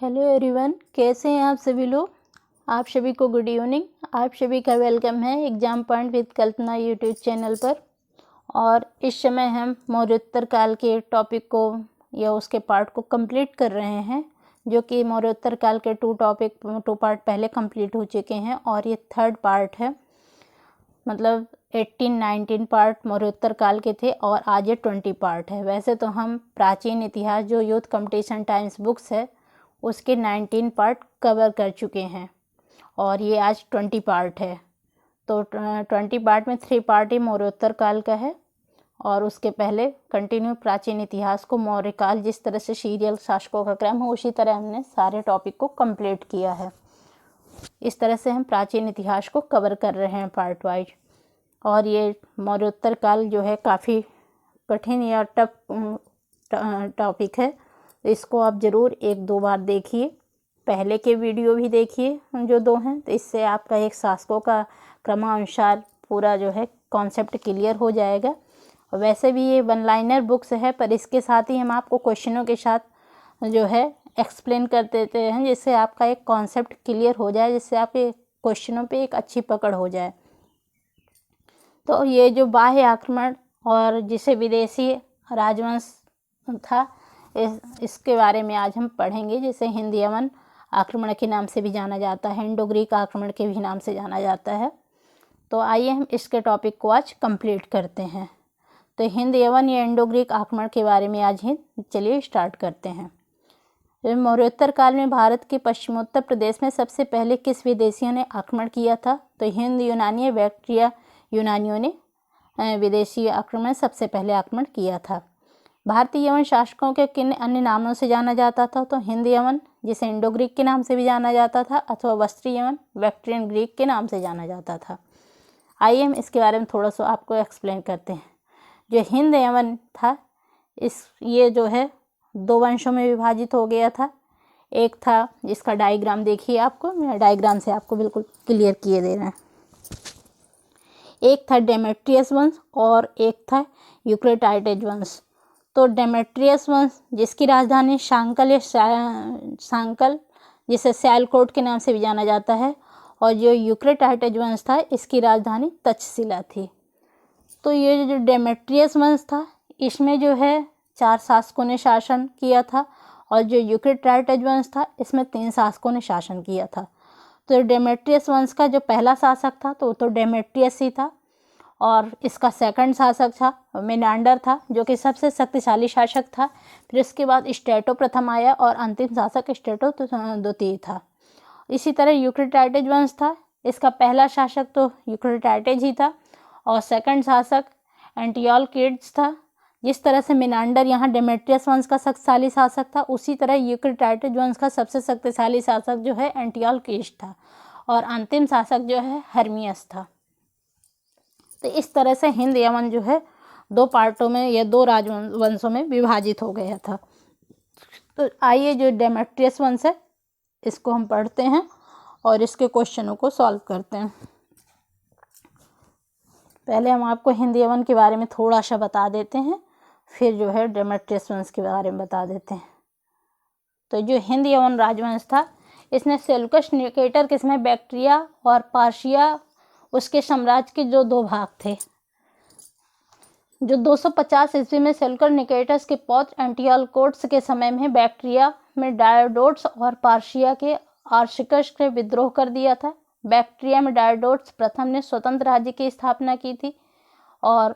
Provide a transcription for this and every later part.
Hello everyone, कैसे हैं आप सभी लोग। आप सभी को गुड इवनिंग। आप सभी का वेलकम है exam point with Kalpana YouTube channel पर। और इस समय हम मौर्योत्तर काल के टॉपिक को या उसके पार्ट को कंप्लीट कर रहे हैं, जो कि मौर्योत्तर काल के टू पार्ट पहले कंप्लीट हो चुके हैं और ये थर्ड पार्ट है। मतलब 18-19 पार्ट मौर्योत्तर काल के थे और आज ये 20 पार्ट है। वैसे तो हम प्राचीन इतिहास जो यूथ कंपटीशन टाइम्स बुक्स है उसके 19 पार्ट कवर कर चुके हैं और ये आज 20 पार्ट है। तो 20 पार्ट में 3 पार्ट ही मौर्योत्तर काल का है और उसके पहले कंटिन्यू प्राचीन इतिहास को मौर्य काल, जिस तरह से सीरियल शासकों का क्रम हो उसी तरह हमने सारे टॉपिक को कंप्लीट किया है। इस तरह से हम प्राचीन इतिहास को कवर कर रहे हैं पार्ट वाइज। और ये मौर्योत्तर काल जो है काफ़ी कठिन या टफ टॉपिक है। इसको आप ज़रूर 1-2 बार देखिए, पहले के वीडियो भी देखिए जो 2 हैं, तो इससे आपका एक शासकों का क्रमानुसार पूरा जो है कॉन्सेप्ट क्लियर हो जाएगा। और वैसे भी ये 1 लाइनर बुक्स है, पर इसके साथ ही हम आपको क्वेश्चनों के साथ जो है एक्सप्लेन कर देते हैं, जिससे आपका एक कॉन्सेप्ट क्लियर हो जाए, जिससे आपके क्वेश्चनों पे एक अच्छी पकड़ हो जाए। तो ये जो बाह्य आक्रमण और जिसे विदेशी राजवंश था, इसके बारे में आज हम पढ़ेंगे। जैसे हिंद यवन आक्रमण के नाम से भी जाना जाता है, इंडो ग्रीक आक्रमण के भी नाम से जाना जाता है। तो आइए हम इसके टॉपिक को आज कंप्लीट करते हैं। तो हिंद यवन या इंडो ग्रीक आक्रमण के बारे में आज ही चलिए स्टार्ट करते हैं। मौर्योत्तर काल में भारत के पश्चिमोत्तर प्रदेश में सबसे पहले किस विदेशियों ने आक्रमण किया था? तो हिंद यूनानी बैक्ट्रिया यूनानियों ने विदेशी आक्रमण सबसे पहले आक्रमण किया था। भारतीय यवन शासकों के किन अन्य नामों से जाना जाता था? तो हिंद यवन, जिसे इंडो ग्रीक के नाम से भी जाना जाता था, अथवा वस्त्री यवन बैक्ट्रियन ग्रीक के नाम से जाना जाता था। आइए हम इसके बारे में थोड़ा सा आपको एक्सप्लेन करते हैं। जो हिंद यवन था, ये जो है 2 वंशों में विभाजित हो गया था। एक था, जिसका डायग्राम देखिए, आपको मैं डायग्राम से आपको बिल्कुल क्लियर किए दे रहे हैं। एक था डेमेट्रियस वंश और एक था यूक्रेटाइडेज वंश। तो डेमेट्रियस वंश, जिसकी राजधानी सांकल जिसे सैलकोट के नाम से भी जाना जाता है, और जो यूक्रेटाइडेज वंश था, इसकी राजधानी तक्षशिला थी। तो ये जो डेमेट्रियस वंश था, इसमें जो है 4 शासकों ने शासन किया था, और जो यूक्रेटाइडेज वंश था, इसमें 3 शासकों ने शासन किया था। तो डेमेट्रियस वंश का जो पहला शासक था तो डेमेट्रियस ही था, और इसका सेकंड शासक था मेनांडर था, जो कि सबसे शक्तिशाली शासक था। फिर इसके बाद स्टेटो प्रथम आया और अंतिम शासक स्टेटो द्वितीय था। इसी तरह यूक्रेटाइडेज वंश था, इसका पहला शासक तो यूक्रेटाइडेज ही था और सेकंड शासक एंटियोक्लिड्स था। जिस तरह से मेनांडर यहाँ डेमेट्रियस वंश का शक्तिशाली शासक था, उसी तरह यूक्रेटाइडेज वंश का सबसे शक्तिशाली शासक जो है एंटियोक्लिड्स था, और अंतिम शासक जो है हर्मियस था। तो इस तरह से हिंद यवन जो है 2 पार्टों में या 2 राजवंशों में विभाजित हो गया था। तो आइए जो डेमेट्रियस वंश है, इसको हम पढ़ते हैं और इसके क्वेश्चनों को सॉल्व करते हैं। पहले हम आपको हिंद यवन के बारे में थोड़ा सा बता देते हैं, फिर जो है डेमेट्रियस वंश के बारे में बता देते हैं। तो जो हिंद यवन राजवंश था, इसने सेल्यूकस निकेटर के समय बैक्ट्रिया और पार्शिया, उसके साम्राज्य के जो 2 भाग थे, जो 250 ईस्वी में सेल्यूकस निकेटस के पौत्र एंटियोक्लिड्स के समय में बैक्ट्रिया में डायोडोट्स और पार्शिया के आर्शिकस ने विद्रोह कर दिया था। बैक्ट्रिया में डायोडोट्स प्रथम ने स्वतंत्र राज्य की स्थापना की थी और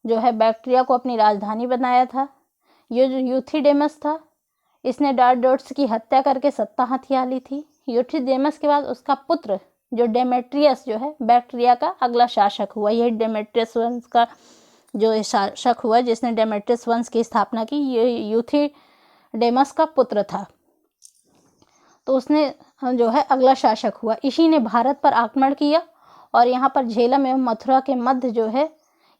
जो है बैक्ट्रिया को अपनी राजधानी बनाया था। ये जो यूथिडेमस था, इसने डायोडोट्स की हत्या करके सत्ता हथिया ली थी। यूथिडेमस के बाद उसका पुत्र जो डेमेट्रियस जो है बैक्ट्रिया का अगला शासक हुआ। यही डेमेट्रियस वंश का जो शासक हुआ, जिसने डेमेट्रियस वंश की स्थापना की, ये यूथिडेमस का पुत्र था। तो उसने जो है अगला शासक हुआ। इसी ने भारत पर आक्रमण किया और यहाँ पर झेलम एवं मथुरा के मध्य जो है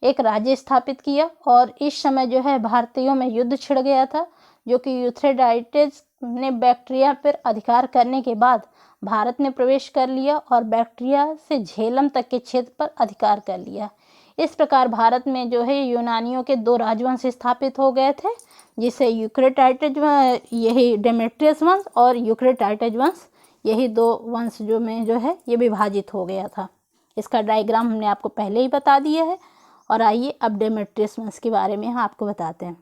एक राज्य स्थापित किया, और इस समय जो है भारतीयों में युद्ध छिड़ गया था, जो कि यूथ्रेडाइटिस ने बैक्ट्रिया पर अधिकार करने के बाद भारत में प्रवेश कर लिया और बैक्ट्रिया से झेलम तक के क्षेत्र पर अधिकार कर लिया। इस प्रकार भारत में जो है यूनानियों के 2 राजवंश स्थापित हो गए थे, जिसे यूक्रेटाइटेज यही डेमेट्रियस वंश और यूक्रेटाइटेज वंश, यही दो वंश जो में जो है ये विभाजित हो गया था। इसका डायग्राम हमने आपको पहले ही बता दिया है। और आइए अब डेमेट्रियस वंश के बारे में हम आपको बताते हैं।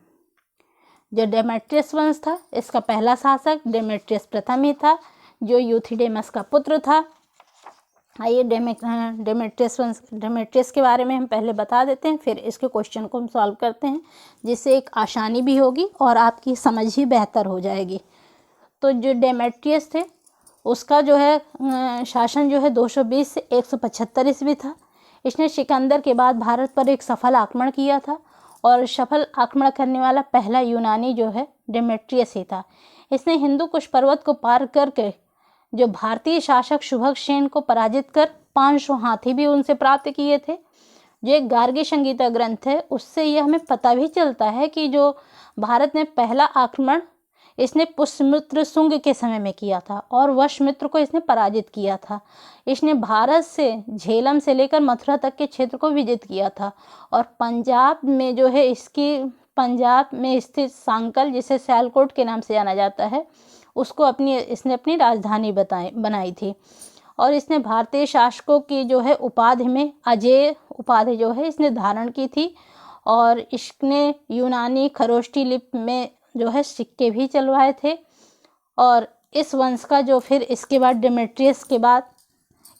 जो डेमेट्रियस वंश था, इसका पहला शासक डेमेट्रियस प्रथम ही था, जो यूथिडेमस का पुत्र था। आइए डेमेट्रियस के बारे में हम पहले बता देते हैं, फिर इसके क्वेश्चन को हम सॉल्व करते हैं, जिससे एक आसानी भी होगी और आपकी समझ ही बेहतर हो जाएगी। तो जो डेमेट्रियस थे, उसका जो है शासन जो है 220 से 175 ईस्वी था। इसने सिकंदर के बाद भारत पर एक सफल आक्रमण किया था और सफल आक्रमण करने वाला पहला यूनानी जो है डेमेट्रियस ही था। इसने हिंदू कुश पर्वत को पार करके जो भारतीय शासक सुभग सेन को पराजित कर 500 हाथी भी उनसे प्राप्त किए थे। जो एक गार्गी संगीता ग्रंथ है, उससे यह हमें पता भी चलता है कि जो भारत ने पहला आक्रमण इसने पुष्यमित्र शुंग के समय में किया था और वशमित्र को इसने पराजित किया था। इसने भारत से झेलम से लेकर मथुरा तक के क्षेत्र को विजित किया था और पंजाब में जो है पंजाब में स्थित सांकल, जिसे सियालकोट के नाम से जाना जाता है, उसको इसने अपनी राजधानी बनाई थी। और इसने भारतीय शासकों की जो है उपाधि में अजेय उपाधि जो है इसने धारण की थी और इसने यूनानी खरोष्टी लिपि में जो है सिक्के भी चलवाए थे। और इस वंश का जो फिर इसके बाद डेमेट्रियस के बाद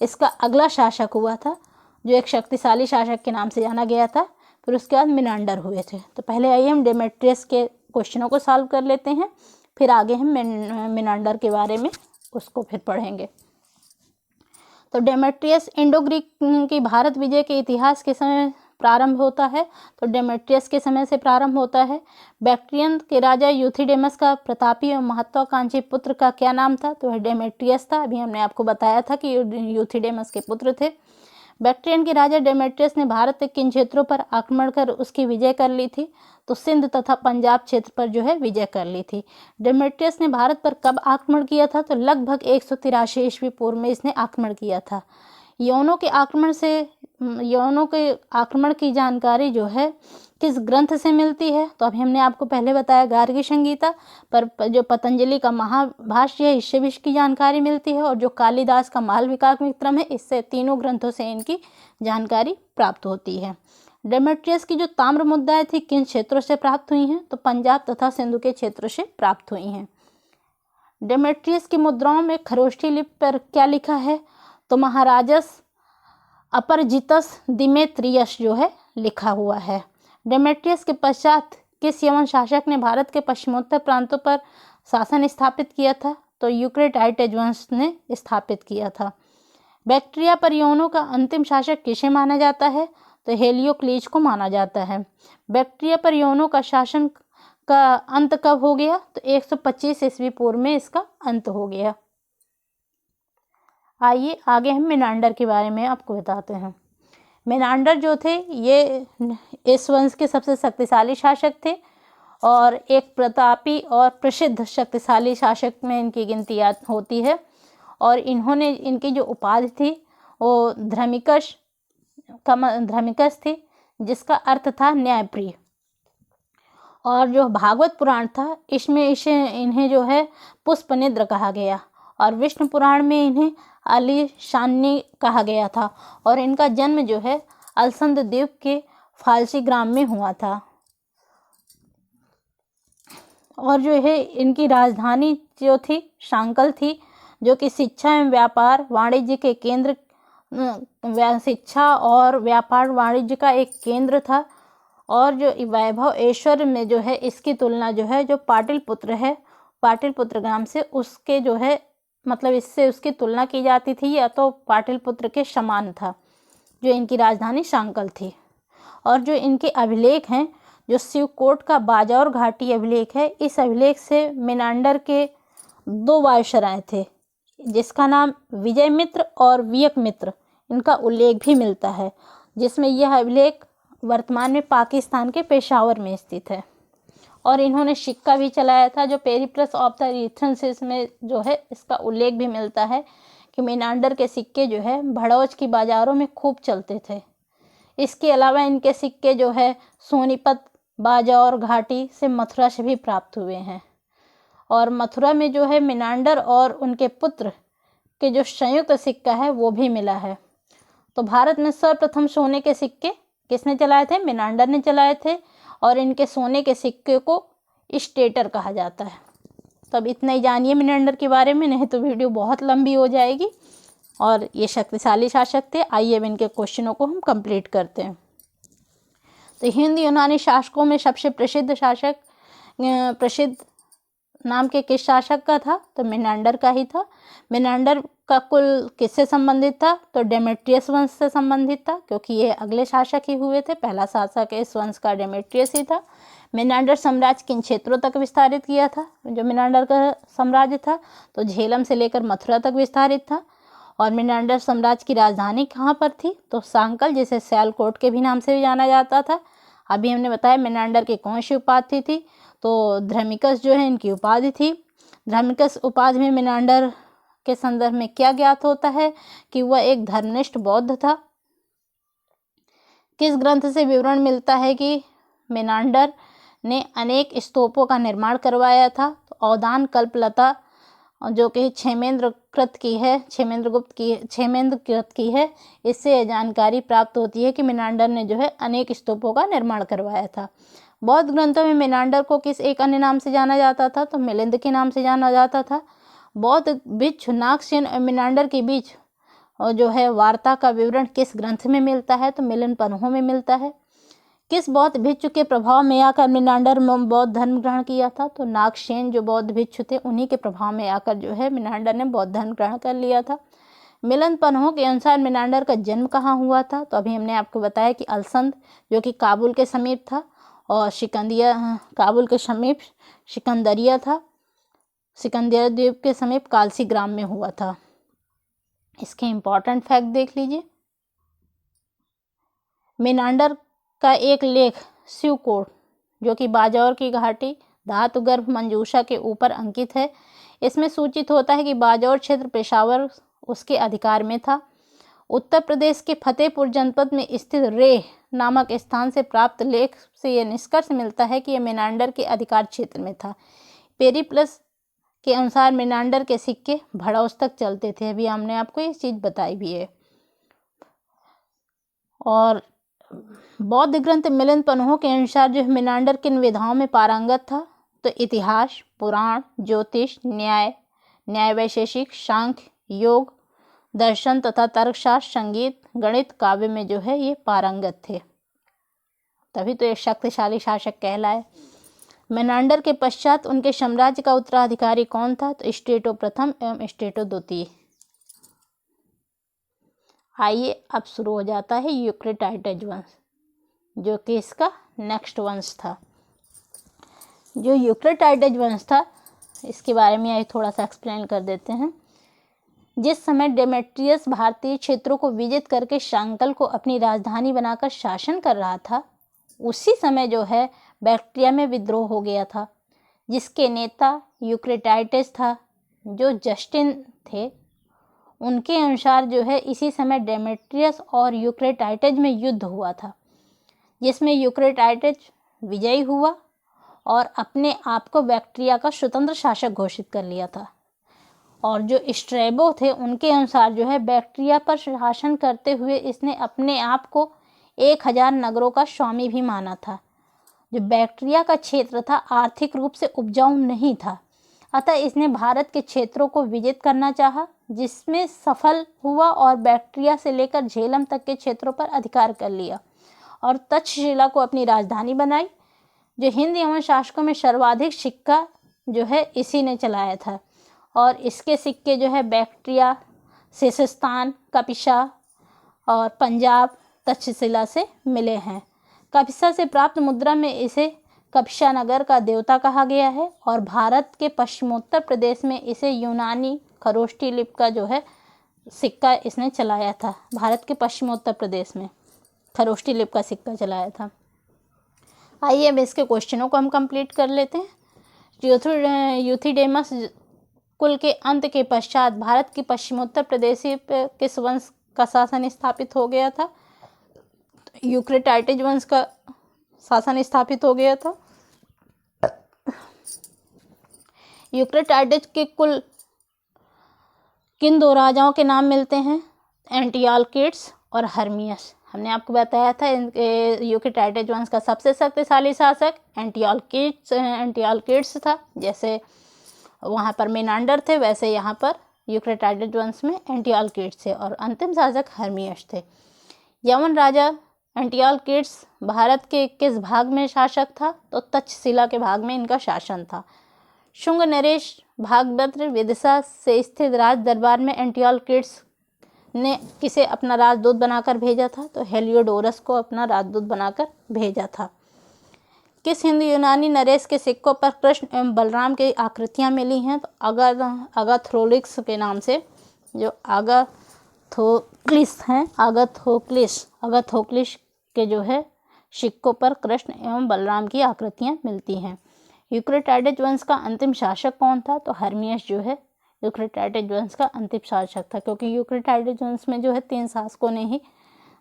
इसका अगला शासक हुआ था, जो एक शक्तिशाली शासक के नाम से जाना गया था। फिर उसके बाद मिनांडर हुए थे। तो पहले आइए हम डेमेट्रियस के क्वेश्चनों को सॉल्व कर लेते हैं, फिर आगे हम मिनांडर के बारे में उसको फिर पढ़ेंगे। तो डेमेट्रियस इंडो ग्रीक की भारत विजय के इतिहास के समय प्रारंभ होता है। तो डेमेट्रियस के समय से प्रारंभ होता है। बैक्ट्रियन के राजा यूथिडेमस का प्रतापी और महत्वाकांक्षी पुत्र का क्या नाम था? तो वह डेमेट्रियस था। अभी हमने आपको बताया था कि यूथिडेमस के पुत्र थे। बैक्ट्रियन के राजा डेमेट्रियस ने भारत के किन क्षेत्रों पर आक्रमण कर उसकी विजय कर ली थी? तो सिंध तथा पंजाब क्षेत्र पर जो है विजय कर ली थी। डेमेट्रियस ने भारत पर कब आक्रमण किया था? तो लगभग 183 ईस्वी पूर्व में इसने आक्रमण किया था। यवनों के आक्रमण की जानकारी जो है किस ग्रंथ से मिलती है? तो अभी हमने आपको पहले बताया गार्गी संगीता, पर जो पतंजलि का महाभाष्य है इससे भी इसकी जानकारी मिलती है, और जो कालिदास का मालविकाग्निमित्रम है, इससे तीनों ग्रंथों से इनकी जानकारी प्राप्त होती है। डेमेट्रियस की जो ताम्र मुद्राएं थी किन क्षेत्रों से प्राप्त हुई हैं? तो पंजाब तथा सिंधु के क्षेत्रों से प्राप्त हुई हैं। डेमेट्रियस की मुद्राओं में खरोष्टी लिपि पर क्या लिखा है? तो महाराजस अपरजितस दिमेत्रियस जो है लिखा हुआ है। डेमेट्रियस के पश्चात किस यवन शासक ने भारत के पश्चिमोत्तर प्रांतों पर शासन स्थापित किया था? तो यूक्रेटाइटेज वंश ने स्थापित किया था। बैक्ट्रिया पर यवनों का अंतिम शासक किसे माना जाता है? तो हेलियोक्लीज को माना जाता है। बैक्ट्रिया पर यवनों का शासन का अंत कब हो गया? तो 125 ईस्वी पूर्व में इसका अंत हो गया। आइए आगे हम मिनांडर के बारे में आपको बताते हैं। मिनांडर जो थे ये इस वंश के सबसे शक्तिशाली शासक थे और एक प्रतापी और प्रसिद्ध शक्तिशाली शासक में इनकी गिनती होती है। और इन्होंने इनकी जो उपाधि थी वो धर्मिकस थी, जिसका अर्थ था न्यायप्रिय। और जो भागवत पुराण था इसमें इन्हें जो है पुष्पनिद्र कहा गया, और विष्णु पुराण में इन्हें अलीशानी कहा गया था। और इनका जन्म जो है अलसंद द्वीप के फालसी ग्राम में हुआ था। और जो है इनकी राजधानी जो थी सांकल थी, जो कि शिक्षा एवं व्यापार वाणिज्य के केंद्र शिक्षा और व्यापार वाणिज्य का एक केंद्र था। और जो वैभव ऐश्वर्य में जो है इसकी तुलना जो है जो पाटलिपुत्र है, पाटलिपुत्र ग्राम से उसके जो है मतलब इससे उसकी तुलना की जाती थी, या तो पाटलिपुत्र के समान था, जो इनकी राजधानी सांकल थी। और जो इनके अभिलेख हैं, जो शिवकोट का बाजौर घाटी अभिलेख है, इस अभिलेख से मिनांडर के 2 वायसराय थे, जिसका नाम विजय मित्र और वियक मित्र, इनका उल्लेख भी मिलता है, जिसमें यह अभिलेख वर्तमान में पाकिस्तान के पेशावर में स्थित है। और इन्होंने सिक्का भी चलाया था, जो पेरिप्लस ऑफ द रीथेंसिस में जो है इसका उल्लेख भी मिलता है कि मिनांडर के सिक्के जो है भड़ौच की बाज़ारों में खूब चलते थे। इसके अलावा इनके सिक्के जो है सोनीपत, बाजौर घाटी से मथुरा से भी प्राप्त हुए हैं। और मथुरा में जो है मिनांडर और उनके पुत्र के जो संयुक्त सिक्का है वो भी मिला है। तो भारत में सर्वप्रथम सोने के सिक्के किसने चलाए थे? मिनांडर ने चलाए थे। और इनके सोने के सिक्के को स्टेटर कहा जाता है। तो अब इतना ही जानिए मिनांडर के बारे में, नहीं तो वीडियो बहुत लंबी हो जाएगी। और ये शक्तिशाली शासक थे। आइए अब इनके क्वेश्चनों को हम कंप्लीट करते हैं। तो हिंद यूनानी शासकों में सबसे प्रसिद्ध नाम के किस शासक का था? तो मिनांडर का ही था। मिनांडर का कुल किससे संबंधित था? तो डेमेट्रियस वंश से संबंधित था, क्योंकि ये अगले शासक ही हुए थे। पहला शासक इस वंश का डेमेट्रियस ही था। मिनांडर साम्राज्य किन क्षेत्रों तक विस्तारित किया था? जो मिनांडर का साम्राज्य था तो झेलम से लेकर मथुरा तक विस्तारित था। और मिनांडर साम्राज्य की राजधानी कहाँ पर थी? तो सांकल, जिसे सियालकोट के भी नाम से भी जाना जाता था। अभी हमने बताया मिनांडर की कौन सी उपाधि थी? तो ध्रमिकस जो है इनकी उपाधि थी। ध्रमिकस उपाधि में मिनांडर के संदर्भ में क्या ज्ञात होता है? कि वह एक धर्मनिष्ठ बौद्ध था। किस ग्रंथ से विवरण मिलता है कि मिनांडर ने अनेक स्तूपों का निर्माण करवाया था? तो अवदान कल्पलता जो कि क्षेमेंद्रकृत की है, इससे यह जानकारी प्राप्त होती है कि मिनांडर ने जो है अनेक स्तूपों का निर्माण करवाया था। बौद्ध ग्रंथों में मिनांडर को किस एक अन्य नाम से जाना जाता था? तो मिलिंद के नाम से जाना जाता था। बौद्ध भिक्षु नागसेन और मिनांडर के बीच जो है वार्ता का विवरण किस ग्रंथ में मिलता है? तो मिलन पन्हों में मिलता है। किस बौद्ध भिक्षु के प्रभाव में आकर मिनांडर बौद्ध धर्म ग्रहण किया था? तो नागसेन जो बौद्ध भिक्षु थे उन्हीं के प्रभाव में आकर जो है मिनांडर ने बौद्ध धर्म ग्रहण कर लिया था। मिलन पन्हों के अनुसार मिनांडर का जन्म कहाँ हुआ था? तो अभी हमने आपको बताया कि अलसंद जो कि काबुल के समीप था, और काबुल के समीप सिकंदरिया था। सिकंदरिया द्वीप के समीप कालसी ग्राम में हुआ था। इसके इम्पॉर्टेंट फैक्ट देख लीजिए। मिनांडर का एक लेख शिवकोट जो कि बाजौर की घाटी धातुगर्भ मंजूषा के ऊपर अंकित है, इसमें सूचित होता है कि बाजौर क्षेत्र पेशावर उसके अधिकार में था। उत्तर प्रदेश के फतेहपुर जनपद में स्थित रेह नामक स्थान से प्राप्त लेख से यह निष्कर्ष मिलता है कि यह मिनांडर के अधिकार क्षेत्र में था। पेरीप्लस के अनुसार मिनांडर के सिक्के भड़ौस तक चलते थे। अभी हमने आपको ये चीज़ बताई भी है। और बौद्ध ग्रंथ मिलन पन्हों के अनुसार जो मिनांडर किन विधाओं में पारंगत था? तो इतिहास, पुराण, ज्योतिष, न्याय वैशेषिक, सांख्य, योग, दर्शन तथा तर्कशास्त्र, संगीत, गणित, काव्य में जो है ये पारंगत थे। तभी तो एक शक्तिशाली शासक कहलाए। मिनांडर के पश्चात उनके साम्राज्य का उत्तराधिकारी कौन था? तो स्टेटो प्रथम एवं स्टेटो द्वितीय। आइए अब शुरू हो जाता है यूक्रेटाइडेज वंश, जो कि इसका नेक्स्ट वंश था। जो यूक्रेटाइडेज वंश था इसके बारे में आइए थोड़ा सा एक्सप्लेन कर देते हैं। जिस समय डेमेट्रियस भारतीय क्षेत्रों को विजित करके सांकल को अपनी राजधानी बनाकर शासन कर रहा था, उसी समय जो है बैक्ट्रिया में विद्रोह हो गया था, जिसके नेता यूक्रेटाइडेस था, जो जस्टिन थे। उनके अनुसार जो है इसी समय डेमेट्रियस और यूक्रेटाइडेस में युद्ध हुआ था, जिसमें यूक्रेटाइडेस विजयी हुआ और अपने आप को बैक्ट्रिया का स्वतंत्र शासक घोषित कर लिया था। और जो स्ट्रैबो थे उनके अनुसार जो है बैक्ट्रिया पर शासन करते हुए इसने अपने आप को 1000 नगरों का स्वामी भी माना था। जो बैक्ट्रिया का क्षेत्र था आर्थिक रूप से उपजाऊ नहीं था, अतः इसने भारत के क्षेत्रों को विजित करना चाहा, जिसमें सफल हुआ और बैक्ट्रिया से लेकर झेलम तक के क्षेत्रों पर अधिकार कर लिया और तक्षशिला को अपनी राजधानी बनाई। जो हिंद यवन शासकों में सर्वाधिक सिक्का जो है इसी ने चलाया था, और इसके सिक्के जो है बैक्ट्रिया, सिस्तान, कपिसा और पंजाब, तक्षशिला से मिले हैं। कपिसा से प्राप्त मुद्रा में इसे कपिसा नगर का देवता कहा गया है, और भारत के पश्चिमोत्तर प्रदेश में इसे यूनानी खरोष्टी लिपि का जो है सिक्का इसने चलाया था। भारत के पश्चिमोत्तर प्रदेश में खरोष्टी लिपि का सिक्का चलाया था। आइए अब इसके क्वेश्चनों को हम कंप्लीट कर लेते हैं। यूथिडेमस कुल के अंत के पश्चात भारत की पश्चिमोत्तर प्रदेशी पे किस वंश का शासन स्थापित हो गया था? यूक्रेटाइडेज वंश का शासन स्थापित हो गया था। यूक्रेटाइडिस के कुल किन दो राजाओं के नाम मिलते हैं? एंटियोकस और हर्मियस। हमने आपको बताया था यूक्रेटाइडिस वंश का सबसे शक्तिशाली शासक एंटियोकस था। जैसे वहाँ पर मेनांडर थे, वैसे यहाँ पर यूक्रेटाइडिस वंश में एंटियोकस थे और अंतिम शासक हर्मियस थे। यवन राजा एंटियोकस भारत के किस भाग में शासक था? तो तक्षशिला के भाग में इनका शासन था। शुंग नरेश भागभद्र विदिशा से स्थित राज दरबार में एंटियोकस ने किसे अपना राजदूत बनाकर भेजा था? तो हेलियोडोरस को अपना राजदूत बनाकर भेजा था। किस हिंदू यूनानी नरेश के सिक्कों पर कृष्ण एवं बलराम की आकृतियां मिली हैं? तो अगाथोक्लिस के नाम से, जो अगाथोक्लिस हैं, अगाथोक्लिस के जो है सिक्कों पर कृष्ण एवं बलराम की आकृतियां मिलती हैं। यूक्रेटाइडिस वंश का अंतिम शासक कौन था? तो हर्मियस जो है यूक्रेटाइडिस वंश का अंतिम शासक था, क्योंकि यूक्रेटाइडिस वंश में जो है 3 शासकों ने ही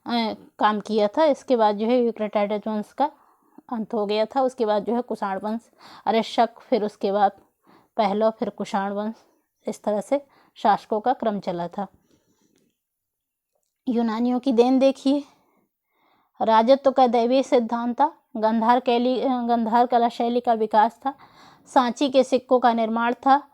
काम किया था। इसके बाद जो है यूक्रेटाइडिस वंश का अंत हो गया था। उसके बाद जो है कुषाण वंश, शक, फिर उसके बाद पहला, फिर कुषाण वंश, इस तरह से शासकों का क्रम चला था। यूनानियों की देन देखिए। राजत्व का दैवीय सिद्धांत था। गंधार कला शैली का विकास था। सांची के सिक्कों का निर्माण था।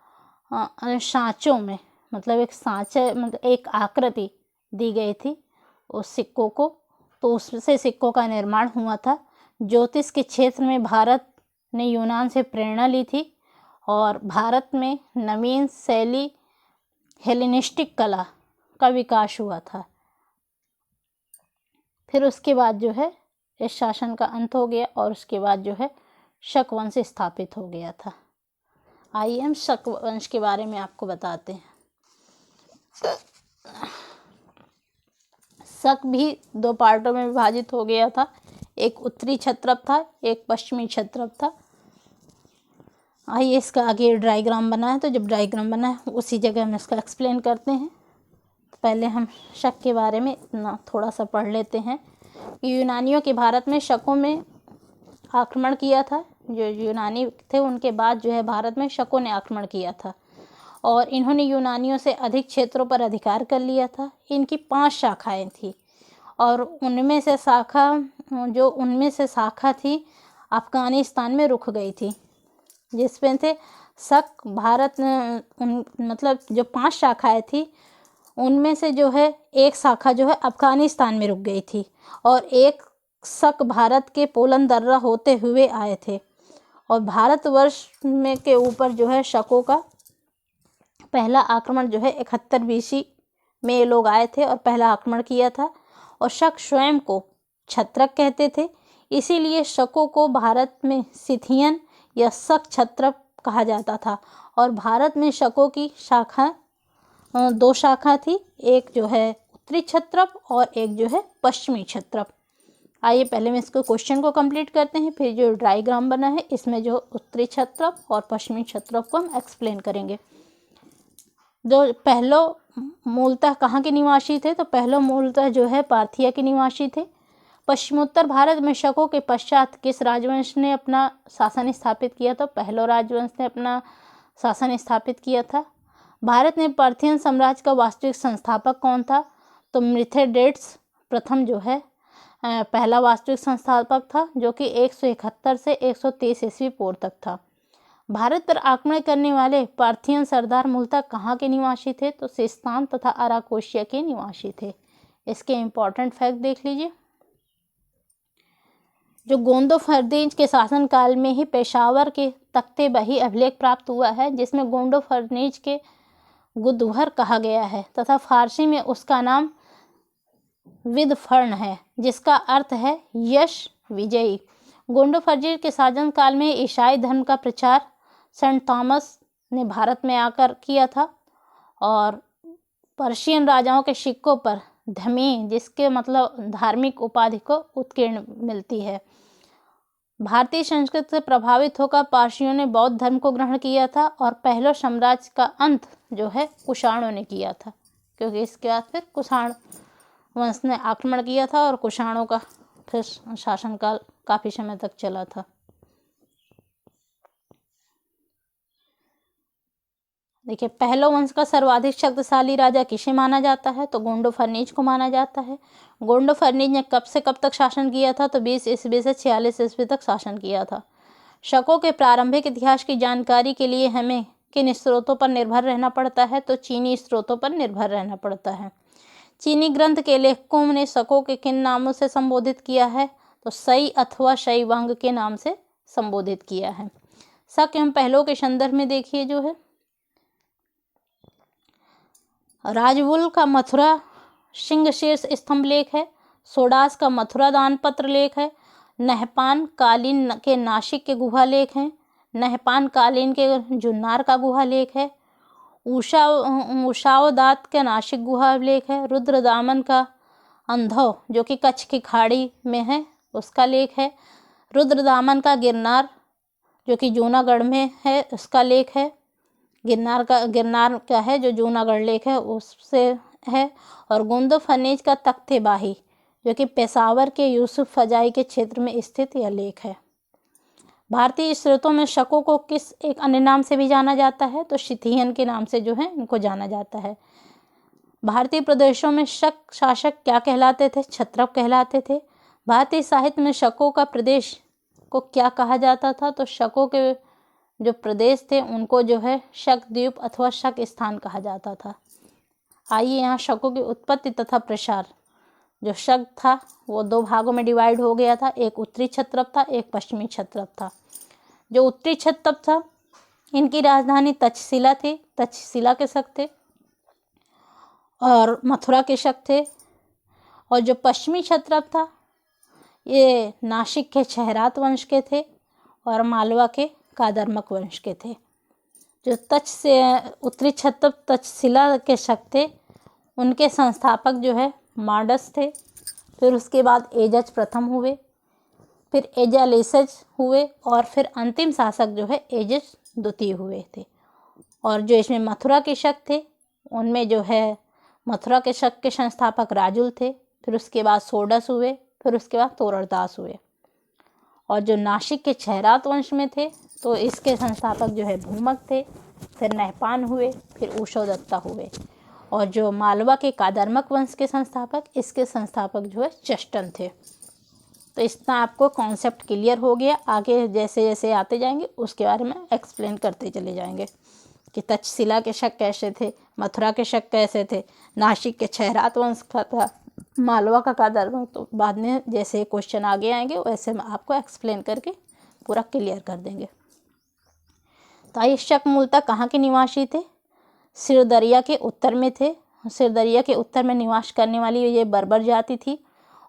सांचों में मतलब एक सांचे, मतलब एक आकृति दी गई थी उस सिक्कों को, तो उससे सिक्कों का निर्माण हुआ था। ज्योतिष के क्षेत्र में भारत ने यूनान से प्रेरणा ली थी और भारत में नवीन शैली हेलेनिस्टिक कला का विकास हुआ था। फिर उसके बाद जो है इस शासन का अंत हो गया और उसके बाद जो है शक वंश स्थापित हो गया था। आइए हम शक वंश के बारे में आपको बताते हैं। शक भी 2 पार्टों में विभाजित हो गया था। एक उत्तरी क्षत्रप था, एक पश्चिमी क्षत्रप था। आइए इसका आगे डायग्राम बना है, तो जब डायग्राम बना है उसी जगह हम इसका एक्सप्लेन करते हैं। पहले हम शक के बारे में इतना थोड़ा सा पढ़ लेते हैं। यूनानियों के भारत में शकों में आक्रमण किया था। जो यूनानी थे उनके बाद जो है भारत में शकों ने आक्रमण किया था और इन्होंने यूनानियों से अधिक क्षेत्रों पर अधिकार कर लिया था। इनकी 5 शाखाएं थी और उनमें से शाखा थी अफ़गानिस्तान में रुक गई थी, जिसमें थे शक। भारत मतलब जो 5 शाखाएं थी उनमें से जो है एक शाखा जो है अफ़गानिस्तान में रुक गई थी और एक शक भारत के पोलन दर्रा होते हुए आए थे और भारतवर्ष में के ऊपर जो है शकों का पहला आक्रमण जो है 71 BC में ये लोग आए थे और पहला आक्रमण किया था। और शक स्वयं को क्षत्रप कहते थे, इसीलिए शकों को भारत में सिथियन या शक क्षत्रप कहा जाता था। और भारत में शकों की 2 शाखा थी, एक जो है उत्तरी क्षत्रप और एक जो है पश्चिमी क्षत्रप। आइए पहले मैं इसको क्वेश्चन को कंप्लीट करते हैं, फिर जो डायग्राम बना है इसमें जो उत्तरी क्षत्रप और पश्चिमी क्षत्रप को हम एक्सप्लेन करेंगे। जो पहलो मूलतः कहाँ के निवासी थे? तो पहलो मूलतः जो है पार्थिया के निवासी थे। पश्चिमोत्तर भारत में शकों के पश्चात किस राजवंश ने अपना शासन स्थापित किया? तो पहलो राजवंश ने अपना शासन स्थापित किया था। भारत में पार्थियन साम्राज्य का वास्तविक संस्थापक कौन था? तो मिथ्रेडेट्स प्रथम जो है पहला वास्तविक संस्थापक था, जो कि 171 से 130 ईस्वी पूर्व तक था। भारत पर आक्रमण करने वाले पार्थियन सरदार मूलतः कहाँ के निवासी थे? तो सिस्तान तथा अराकोशिया के निवासी थे। इसके इम्पोर्टेंट फैक्ट देख लीजिए। जो गोंदो फर्नीज के शासनकाल में ही पेशावर के तख्ते बही अभिलेख प्राप्त हुआ है, जिसमें गोंडो फर्नीज के गुदवर कहा गया है तथा फारसी में उसका नाम विदफर्ण है, जिसका अर्थ है यश विजयी। गोंडो फर्नीज के शासन काल में ईसाई धर्म का प्रचार सेंट थॉमस ने भारत में आकर किया था और पर्शियन राजाओं के सिक्कों पर धमी, जिसके मतलब धार्मिक उपाधि को उत्कीर्ण मिलती है। भारतीय संस्कृति से प्रभावित होकर पारसियों ने बौद्ध धर्म को ग्रहण किया था और पहले साम्राज्य का अंत जो है कुषाणों ने किया था, क्योंकि इसके बाद फिर कुषाण वंश ने आक्रमण किया था और कुषाणों का फिर शासनकाल काफ़ी समय तक चला था। देखिए, पहलो वंश का सर्वाधिक शक्तिशाली राजा किसे माना जाता है? तो गोंडो फर्नीज को माना जाता है। गोंडो फर्नीज ने कब से कब तक शासन किया था? तो 20 ईस्वी से 46 ईस्वी तक शासन किया था। शकों के प्रारंभिक इतिहास की जानकारी के लिए हमें किन स्रोतों पर निर्भर रहना पड़ता है? तो चीनी स्रोतों पर निर्भर रहना पड़ता है। चीनी ग्रंथ के लेखकों ने शकों के किन नामों से संबोधित किया है? तो शई अथवा शैवांग के नाम से संबोधित किया है। शक एवं पहलों के संदर्भ में देखिए जो है, राजवुल का मथुरा सिंह शीर्ष स्तंभ लेख है। सोडास का मथुरा दानपत्र लेख है। नहपान कालीन के नासिक के गुहा लेख हैं। नहपान कालीन के जुन्नार का गुहा लेख है। उषावदात का नासिक गुहा लेख है। रुद्रदामन का अंधव जो कि कच्छ की खाड़ी में है उसका लेख है। रुद्रदामन का गिरनार जो कि जूनागढ़ में है उसका लेख है। गिरनार का है जो जूनागढ़ लेख है उससे है। और गोंडो फर्नीज का तख्ते बाही जो कि पेशावर के यूसुफ फजाई के क्षेत्र में स्थित यह लेख है। भारतीय स्रोतों में शकों को किस एक अन्य नाम से भी जाना जाता है? तो शिथियन के नाम से जो है इनको जाना जाता है। भारतीय प्रदेशों में शक शासक क्या कहलाते थे? क्षत्रप कहलाते थे। भारतीय साहित्य में शकों का प्रदेश को क्या कहा जाता था? तो शकों के जो प्रदेश थे उनको जो है शक द्वीप अथवा शक स्थान कहा जाता था। आइए यहाँ शकों की उत्पत्ति तथा प्रसार। जो शक था वो दो भागों में डिवाइड हो गया था, एक उत्तरी क्षत्रप था, एक पश्चिमी क्षत्रप था। जो उत्तरी क्षत्रप था इनकी राजधानी तक्षशिला थी, तक्षशिला के शक थे और मथुरा के शक थे। और जो पश्चिमी क्षत्रप था ये नासिक के छहरात वंश के थे और मालवा के कादरमक वंश के थे। जो उत्तरी क्षत्रप तक्षशिला के शक थे उनके संस्थापक जो है माडस थे। फिर उसके बाद एजज प्रथम हुए, फिर एजालेसज हुए और फिर अंतिम शासक जो है एजज द्वितीय हुए थे। और जो इसमें मथुरा के शक थे उनमें जो है मथुरा के शक के संस्थापक राजुल थे, फिर उसके बाद सोडस हुए, फिर उसके बाद तोरदास हुए। और जो नासिक के छहरात वंश में थे तो इसके संस्थापक जो है भूमक थे, फिर नहपान हुए, फिर ऊषोदत्ता हुए। और जो मालवा के कादरमक वंश के संस्थापक इसके संस्थापक जो है चष्टन थे। तो इतना आपको कॉन्सेप्ट क्लियर हो गया। आगे जैसे जैसे आते जाएंगे उसके बारे में एक्सप्लेन करते चले जाएंगे कि तक्षशिला के शक कैसे थे, मथुरा के शक कैसे थे, नासिक के छहरात वंश का था, मालवा का कादरमक। तो बाद में जैसे क्वेश्चन आगे आएंगे वैसे हम आपको एक्सप्लेन करके पूरा क्लियर कर देंगे। तो ये शक मूलतः कहाँ के निवासी थे? सिरदरिया के उत्तर में थे। सिरदरिया के उत्तर में निवास करने वाली ये बर्बर जाति थी।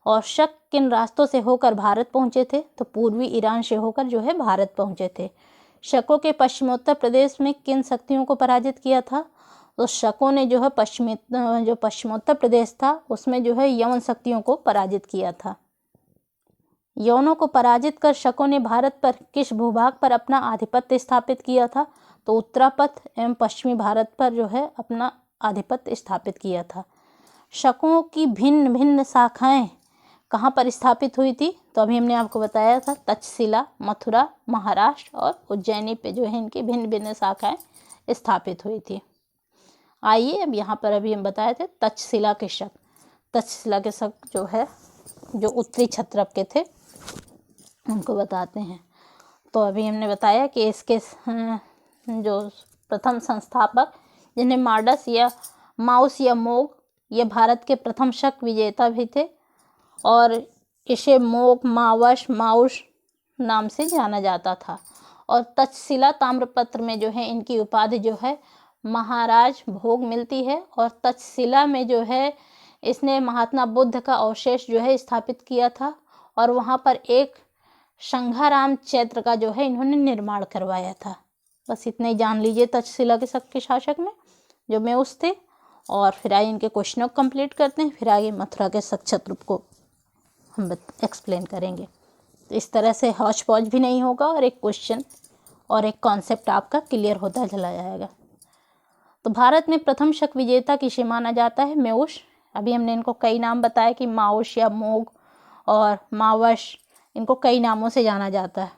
और शक किन रास्तों से होकर भारत पहुँचे थे? तो पूर्वी ईरान से होकर जो है भारत पहुँचे थे। शकों के पश्चिमोत्तर प्रदेश में किन शक्तियों को पराजित किया था? तो शकों ने जो है पश्चिमोत्तर प्रदेश था उसमें जो है यवन शक्तियों को पराजित किया था। यवनों को पराजित कर शकों ने भारत पर किस भूभाग पर अपना आधिपत्य स्थापित किया था? तो उत्तरापथ एवं पश्चिमी भारत पर जो है अपना आधिपत्य स्थापित किया था। शकों की भिन्न भिन्न शाखाएं कहाँ पर स्थापित हुई थी? तो अभी हमने आपको बताया था तक्षशिला, मथुरा, महाराष्ट्र और उज्जैनी पे जो है इनकी भिन्न भिन्न शाखाएं स्थापित हुई थी। आइए अब यहाँ पर अभी हम बताए थे तक्षशिला के शक। तक्षशिला के शक जो है जो उत्तरी क्षत्रप के थे उनको बताते हैं। तो अभी हमने बताया कि इसके जो प्रथम संस्थापक जिन्हें माडस या माउस या मोग ये भारत के प्रथम शक विजेता भी थे और इसे मोग, माउस नाम से जाना जाता था। और तक्षशिला ताम्रपत्र में जो है इनकी उपाधि जो है महाराज भोग मिलती है। और तक्षशिला में जो है इसने महात्मा बुद्ध का अवशेष जो है स्थापित किया था और वहाँ पर एक संघाराम चैत्र का जो है इन्होंने निर्माण करवाया था। बस इतना ही जान लीजिए तक्षशिला के शक के शासक में जो मेउस थे। और फिर आइए इनके क्वेश्चनों को कंप्लीट करते हैं, फिर आगे मथुरा के शक क्षत्रप को हम एक्सप्लेन करेंगे। तो इस तरह से हौच पौच भी नहीं होगा और एक क्वेश्चन और एक कॉन्सेप्ट आपका क्लियर होता चला जाएगा। तो भारत में प्रथम शक विजेता किसे माना जाता है? मेउस। अभी हमने इनको कई नाम बताए कि माउस या मोग और मावश इनको कई नामों से जाना जाता है।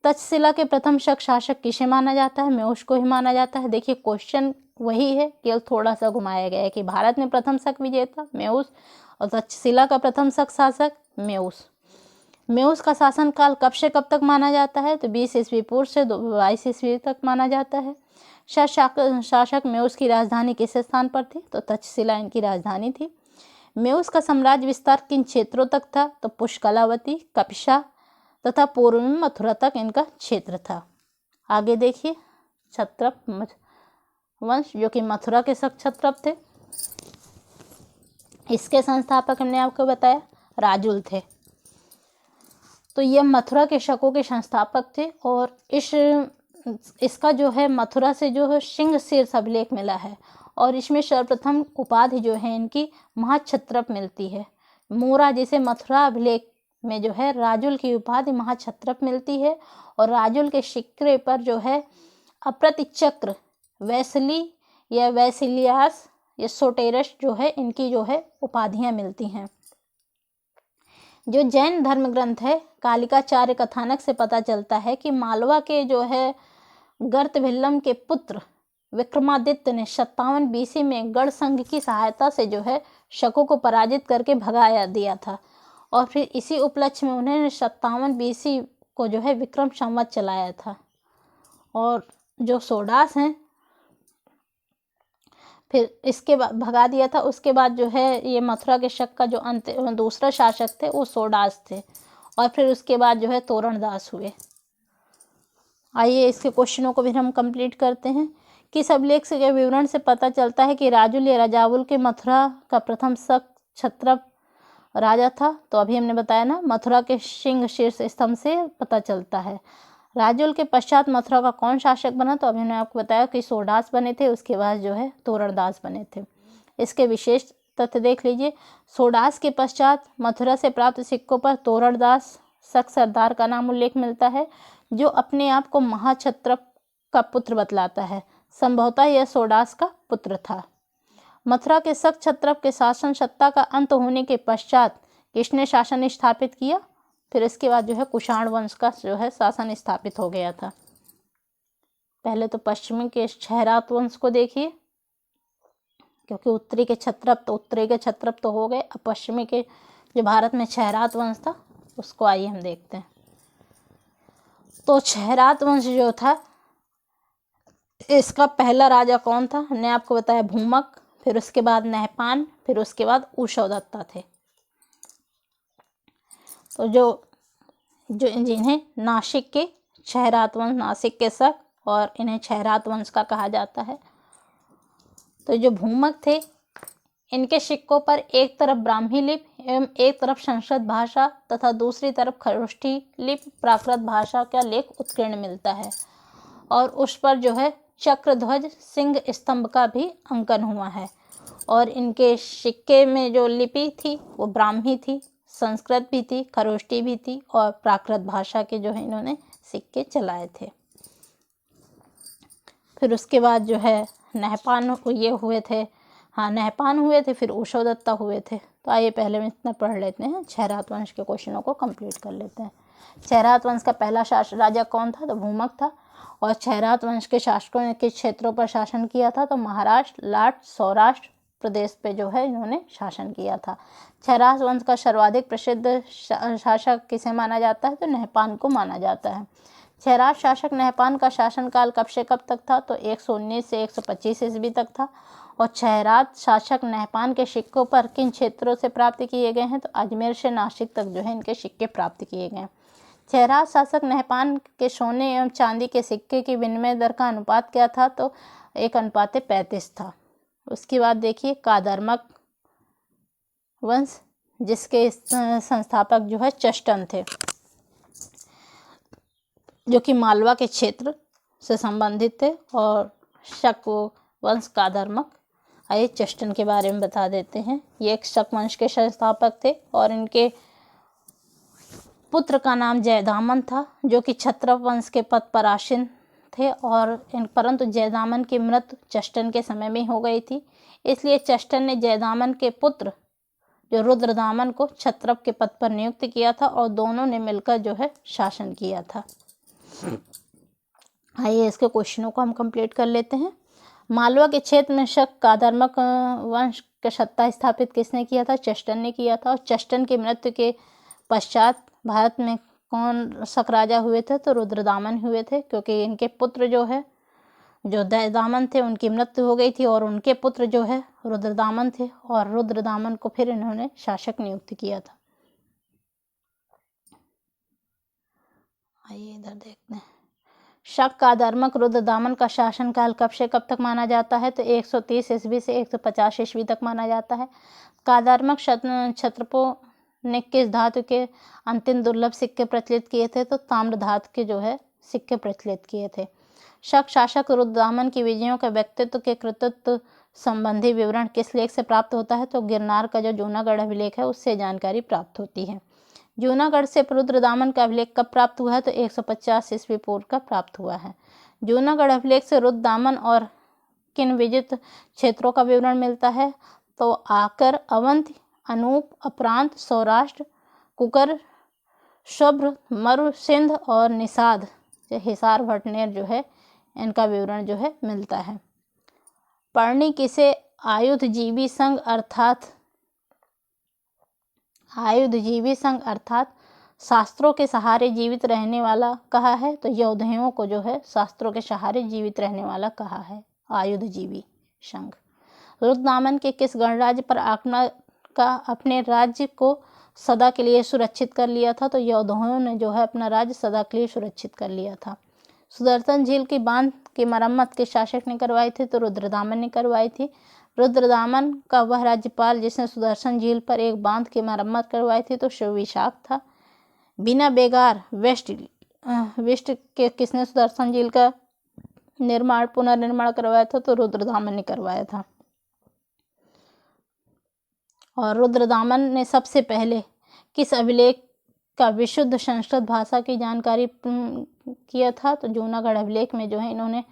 तक्षशिला के प्रथम शक शासक किसे माना जाता है? मेउस को ही माना जाता है। देखिए क्वेश्चन वही है, केवल थोड़ा सा घुमाया गया है कि भारत में प्रथम शक विजेता मेउस और तक्षशिला का प्रथम शक शासक मेउस। मेउस का शासनकाल कब से कब तक माना जाता है? तो 20 ईस्वी पूर्व से 22 ईस्वी तक माना जाता है। शासक मेउस की राजधानी किस स्थान पर थी? तो तक्षशिला इनकी राजधानी थी। मेउस का साम्राज्य विस्तार किन क्षेत्रों तक था? तो पुष्कलावती, कपिशा तथा पूर्व में मथुरा तक इनका क्षेत्र था। आगे देखिए क्षत्रप वंश, जो कि मथुरा के क्षत्रप थे। इसके संस्थापक हमने आपको बताया राजुल थे। तो ये मथुरा के शकों के संस्थापक थे और इसका जो है मथुरा से जो है सिंह शीर्ष अभिलेख मिला है और इसमें सर्वप्रथम उपाधि जो है इनकी महाक्षत्रप मिलती है। मोरा जिसे मथुरा अभिलेख में जो है राजुल की उपाधि महाक्षत्रप मिलती है और राजुल के सिक्के पर जो है अप्रतिचक्र, वैसली या वैसिलियास या सोटेरस जो है इनकी जो है उपाधियां मिलती हैं। जो जैन धर्म ग्रंथ है कालिकाचार्य कथानक से पता चलता है कि मालवा के जो है गर्तभिल्लम के पुत्र विक्रमादित्य ने 57 BC में गढ़ संघ की सहायता से जो है शकों को पराजित करके भगाया दिया था और फिर इसी उपलक्ष्य में उन्होंने 57 BC को जो है विक्रम संवत चलाया था। और जो सोडास हैं फिर इसके बाद भगा दिया था। उसके बाद जो है ये मथुरा के शक का जो दूसरा शासक थे वो सोडास थे और फिर उसके बाद जो है तोरणदास हुए। आइए इसके क्वेश्चनों को भी हम कंप्लीट करते हैं। किस अभिलेख के विवरण से पता चलता है कि राजुल या राजावुल के मथुरा का प्रथम शक क्षत्रप राजा था? तो अभी हमने बताया ना, मथुरा के सिंह शीर्ष स्तंभ से पता चलता है। राजुल के पश्चात मथुरा का कौन शासक बना? तो अभी मैंने आपको बताया कि सोडास बने थे, उसके बाद जो है तोरणदास बने थे। इसके विशेष तथ्य देख लीजिए। सोडास के पश्चात मथुरा से प्राप्त सिक्कों पर तोरणदास शक सरदार का नाम उल्लेख मिलता है, जो अपने आप को महाक्षत्रप का पुत्र बतलाता है। संभवतः यह सोडास का पुत्र था। मथुरा के शक क्षत्रप के शासन सत्ता का अंत होने के पश्चात किसने शासन स्थापित किया? फिर इसके बाद जो है कुषाण वंश का जो है शासन स्थापित हो गया था। पहले तो पश्चिमी के क्षहरात वंश को देखिए, क्योंकि उत्तरी के क्षत्रप तो हो गए। अब पश्चिमी के जो भारत में क्षहरात वंश था उसको आइए हम देखते हैं। तो क्षहरात वंश जो था इसका पहला राजा कौन था? हमने आपको बताया भूमक, फिर उसके बाद नहपान, फिर उसके बाद ऊषवदत्ता थे। तो जिन्हें नासिक के क्षहरात वंश, नासिक के शक, और इन्हें क्षहरात वंश का कहा जाता है। तो जो भूमक थे इनके सिक्कों पर एक तरफ ब्राह्मी लिपि एवं एक तरफ संस्कृत भाषा तथा दूसरी तरफ खरोष्ठी लिपि प्राकृत भाषा का लेख उत्कीर्ण मिलता है और उस पर जो है चक्रध्वज सिंह स्तंभ का भी अंकन हुआ है। और इनके सिक्के में जो लिपि थी वो ब्राह्मी थी, संस्कृत भी थी, खरोष्ठी भी थी और प्राकृत भाषा के जो है इन्होंने सिक्के चलाए थे। फिर उसके बाद जो है नहपान हुए थे, फिर ऊषवदत्ता हुए थे। तो आइए पहले में इतना पढ़ लेते हैं, क्षहरात वंश के क्वेश्चनों को कंप्लीट कर लेते हैं। क्षहरात वंश का पहला राजा कौन था? तो भूमक था। और क्षहरात वंश के शासकों ने किस क्षेत्रों पर शासन किया था? तो महाराष्ट्र, लाट, सौराष्ट्र प्रदेश पे जो है इन्होंने शासन किया था। क्षहरात वंश का सर्वाधिक प्रसिद्ध शासक किसे माना जाता है? तो नहपान को माना जाता है। क्षहरात शासक नहपान का शासनकाल कब से कब तक था? तो 119 से 125 ईस्वी तक था। और क्षहरात शासक नहपान के सिक्कों पर किन क्षेत्रों से प्राप्त किए गए हैं? तो अजमेर से नासिक तक जो है इनके सिक्के प्राप्त किए गए हैं। क्षहरात शासक नहपान के सोने एवं चांदी के सिक्के की विनिमय दर का अनुपात क्या था? तो 1:35 था। उसके बाद देखिए कादर्मक वंश, जिसके संस्थापक जो है चष्टन थे, जो कि मालवा के क्षेत्र से संबंधित थे। और शक वंश कादर्मक। आइए चष्टन के बारे में बता देते हैं। ये एक शक वंश के संस्थापक थे और इनके पुत्र का नाम जयदामन था, जो कि क्षत्रप वंश के पद पर आसीन थे और परंतु जयदामन की मृत्यु चष्टन के समय में हो गई थी। इसलिए चष्टन ने जयदामन के पुत्र जो रुद्रदामन को क्षत्रप के पद पर नियुक्त किया था और दोनों ने मिलकर जो है शासन किया था। आइए इसके क्वेश्चनों को हम कंप्लीट कर लेते हैं। मालवा के क्षेत्र में शक कादर्मक वंश का सत्ता स्थापित किसने किया था? चेस्टन ने किया था। और चेस्टन की मृत्यु के पश्चात भारत में कौन शक राजा हुए थे? तो रुद्रदामन हुए थे, क्योंकि इनके पुत्र जो है जो दयदामन थे उनकी मृत्यु हो गई थी और उनके पुत्र जो है रुद्रदामन थे और रुद्रदामन को फिर इन्होंने शासक नियुक्त किया था। आइए इधर देखते हैं। शक कादर्मक रुद्रदामन का शासनकाल कब से कब तक माना जाता है? तो 130 ईस्वी से 150 ईस्वी तक माना जाता है। कादर्मक क्षत्रपों ने किस धातु के अंतिम दुर्लभ सिक्के प्रचलित किए थे? तो ताम्र धातु के जो है सिक्के प्रचलित किए थे। शक शासक रुद्रदामन की विजयों के व्यक्तित्व के कृतित्व संबंधी विवरण किस लेख से प्राप्त होता है? तो गिरनार का जो जूनागढ़ अभिलेख है उससे जानकारी प्राप्त होती है। जूनागढ़ से रुद्रदामन का अभिलेख कब प्राप्त हुआ है? तो 150 ईस्वी पूर्व का प्राप्त हुआ है। जूनागढ़ अभिलेख से रुद्रदामन और किन विजित क्षेत्रों का विवरण मिलता है? तो आकर, अवंत, अनूप, अपरांत, सौराष्ट्र, कुकर, शुभ्र, मरु, सिंध और निषाद, हिसार, भटनेर जो है इनका विवरण जो है मिलता है। पर्णी किसे आयुधजीवी संघ अर्थात शास्त्रों के सहारे जीवित रहने वाला कहा है? तो योद्धाओं को जो है शास्त्रों के सहारे जीवित रहने वाला कहा है आयुधजीवी संघ। रुद्रदामन के किस गणराज्य पर आक्रमण का अपने राज्य को सदा के लिए सुरक्षित कर लिया था? तो योद्धाओं ने जो है अपना राज्य सदा के लिए सुरक्षित कर लिया था। सुदर्शन झील की बांध की मरम्मत के शासक ने करवाई थी? तो रुद्रदामन ने करवाई थी। रुद्रदामन का वह राज्यपाल जिसने सुदर्शन झील पर एक बांध की मरम्मत करवाई थी? तो शिवविशाख था। बिना बेगार वेस्ट के किसने सुदर्शन झील का पुनर्निर्माण करवाया था? तो रुद्रदामन ने करवाया था। और रुद्रदामन ने सबसे पहले किस अभिलेख का विशुद्ध संस्कृत भाषा की जानकारी किया था? तो जूनागढ़ अभिलेख में जो है इन्होंने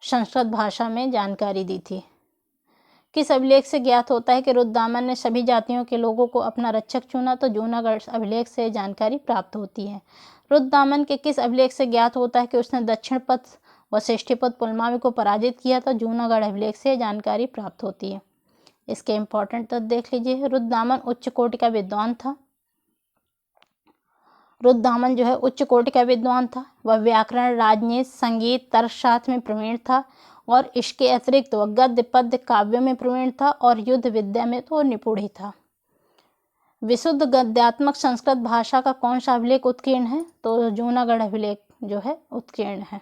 संस्कृत भाषा में जानकारी दी थी। किस अभिलेख से ज्ञात होता है कि रुद्रदामन ने सभी जातियों के लोगों को अपना रक्षक चुना? तो जूनागढ़ अभिलेख से जानकारी प्राप्त होती है। रुद्रदामन के किस अभिलेख से ज्ञात होता है कि उसने दक्षिण पथ व श्रेष्ठीपथ पुलमावी को पराजित किया? तो जूनागढ़ अभिलेख से जानकारी प्राप्त होती है। इसके इंपॉर्टेंट तथ्य देख लीजिए। रुद्रदामन उच्च कोटि का विद्वान था। रुद्रदामन जो है उच्च कोटि का विद्वान था। वह व्याकरण, राजनीति, संगीत, तर्कशास्त्र में प्रवीण था और इसके अतिरिक्त वह गद्य पद्य काव्यों में प्रवीण था और युद्ध विद्या में तो निपुण ही था। विशुद्ध गद्यात्मक संस्कृत भाषा का कौन सा अभिलेख उत्कीर्ण है? तो जूनागढ़ अभिलेख जो है उत्कीर्ण है।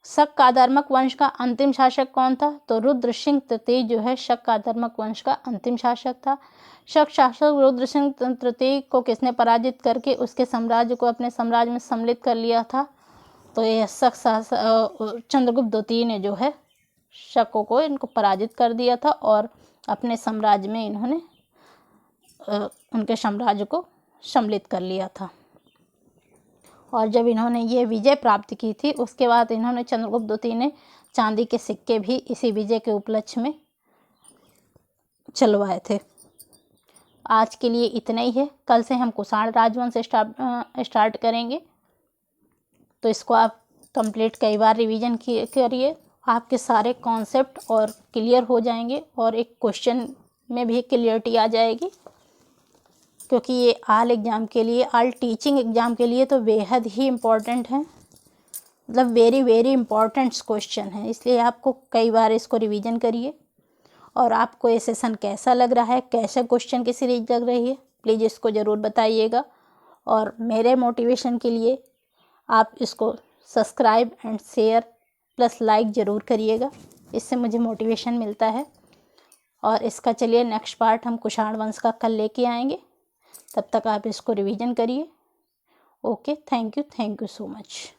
शक कादर्मक वंश का अंतिम शासक कौन था? तो रुद्र सिंह तृतीय जो है शक कादर्मक वंश का अंतिम शासक था। शक शासक रुद्र सिंह तृतीय को किसने पराजित करके उसके साम्राज्य को अपने साम्राज्य में सम्मिलित कर लिया था? तो यह शक चंद्रगुप्त द्वितीय ने जो है शकों को इनको पराजित कर दिया था और अपने साम्राज्य में इन्होंने उनके साम्राज्य को सम्मिलित कर लिया था। और जब इन्होंने ये विजय प्राप्त की थी उसके बाद इन्होंने चंद्रगुप्त द्वितीय ने चांदी के सिक्के भी इसी विजय के उपलक्ष्य में चलवाए थे। आज के लिए इतना ही है। कल से हम कुषाण राजवंश स्टार्ट करेंगे, तो इसको आप कंप्लीट कई बार रिवीजन करिए। आपके सारे कॉन्सेप्ट और क्लियर हो जाएंगे और एक क्वेश्चन में भी क्लियरिटी आ जाएगी, क्योंकि ये आल एग्ज़ाम के लिए, आल टीचिंग एग्ज़ाम के लिए तो बेहद ही इम्पॉर्टेंट है, मतलब वेरी वेरी इम्पॉर्टेंट क्वेश्चन है। इसलिए आपको कई बार इसको रिवीजन करिए। और आपको ये सेशन कैसा लग रहा है, कैसे क्वेश्चन की सीरीज लग रही है, प्लीज़ इसको ज़रूर बताइएगा। और मेरे मोटिवेशन के लिए आप इसको subscribe and share plus like ज़रूर करिएगा, इससे मुझे मोटिवेशन मिलता है। और इसका चलिए नेक्स्ट पार्ट हम कुषाण वंश का कल लेके आएंगे। तब तक आप इसको रिवीजन करिए। Okay, thank you so much.